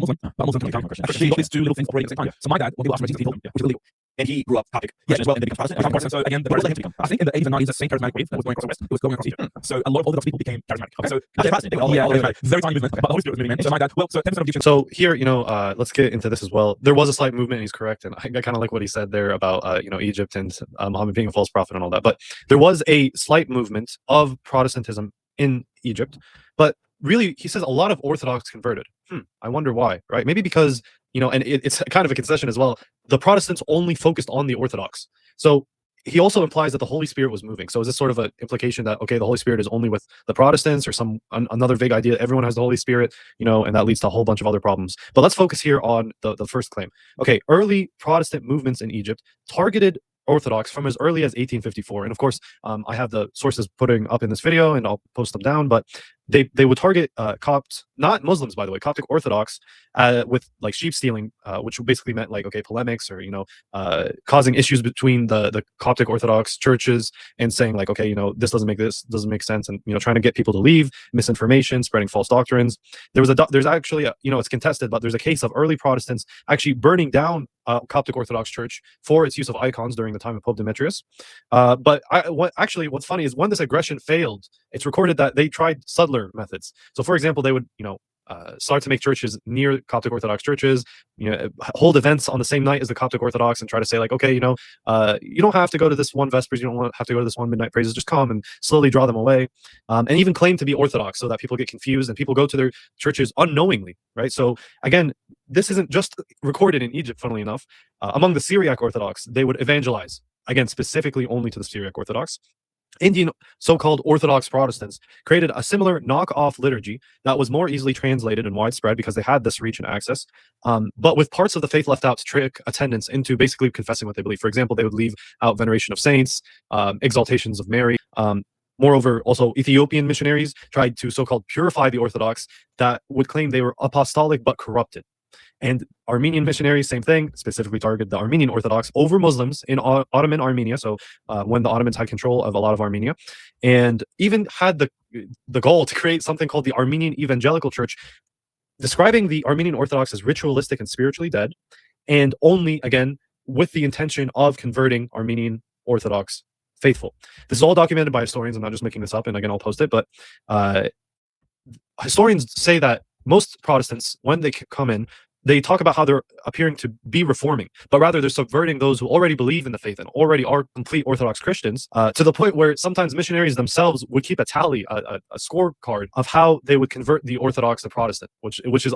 Muslim, but Muslim can become a Christian. Christian, you've got these two little things operating at the same time. So my dad, when he was raising people, which is illegal, and he grew up Coptic Christian as well, and then became Protestant. So again, what led him to become? I think in the 80s and 90s, the same charismatic wave that was going across the West, it was going across Egypt. So a lot of Orthodox people became charismatic. Okay, so not Protestant, they were all charismatic. Very tiny movement, but the Holy Spirit was moving in. So my dad, well, so 10% of Egyptians. So here, let's get into this as well. There was a slight movement, and he's correct, and I kind of like what he said there about Egypt and Muhammad being a false prophet and all that. But there was a slight movement of Protestantism in Egypt, but really, he says a lot of Orthodox converted. I wonder why, right? Maybe because, and it's kind of a concession as well. The Protestants only focused on the Orthodox. So he also implies that the Holy Spirit was moving. So is this sort of an implication that, okay, the Holy Spirit is only with the Protestants, or another vague idea that everyone has the Holy Spirit, and that leads to a whole bunch of other problems. But let's focus here on the first claim. Okay, early Protestant movements in Egypt targeted Orthodox from as early as 1854, and of course I have the sources putting up in this video, and I'll post them down. But they would target Copts, not Muslims, by the way, Coptic Orthodox, with like sheep stealing, which basically meant like, okay, polemics, or causing issues between the Coptic Orthodox churches, and saying like, okay, this doesn't make sense, and trying to get people to leave, misinformation, spreading false doctrines. There's actually it's contested, but there's a case of early Protestants actually burning down Coptic Orthodox Church for its use of icons during the time of Pope Demetrius. But what's funny is when this aggression failed, it's recorded that they tried subtler methods. So, for example, they would start to make churches near Coptic Orthodox churches, hold events on the same night as the Coptic Orthodox, and try to say like, okay, you don't have to go to this one Vespers, you don't have to go to this one midnight praises, just come, and slowly draw them away, and even claim to be Orthodox so that people get confused and people go to their churches unknowingly, right? So again, this isn't just recorded in Egypt, funnily enough. Among the Syriac Orthodox, they would evangelize, again, specifically only to the Syriac Orthodox. Indian so-called Orthodox Protestants created a similar knockoff liturgy that was more easily translated and widespread because they had this reach and access, but with parts of the faith left out to trick attendants into basically confessing what they believe. For example, they would leave out veneration of saints, exaltations of Mary. Moreover, also Ethiopian missionaries tried to so-called purify the Orthodox that would claim they were apostolic but corrupted. And Armenian missionaries, same thing, specifically targeted the Armenian Orthodox over Muslims in Ottoman Armenia. So when the Ottomans had control of a lot of Armenia, and even had the goal to create something called the Armenian Evangelical Church, describing the Armenian Orthodox as ritualistic and spiritually dead, and only, again, with the intention of converting Armenian Orthodox faithful. This is all documented by historians. I'm not just making this up, and again, I'll post it. But historians say that most Protestants, when they come in, they talk about how they're appearing to be reforming, but rather they're subverting those who already believe in the faith and already are complete Orthodox Christians, to the point where sometimes missionaries themselves would keep a tally, a scorecard of how they would convert the Orthodox to Protestant, which is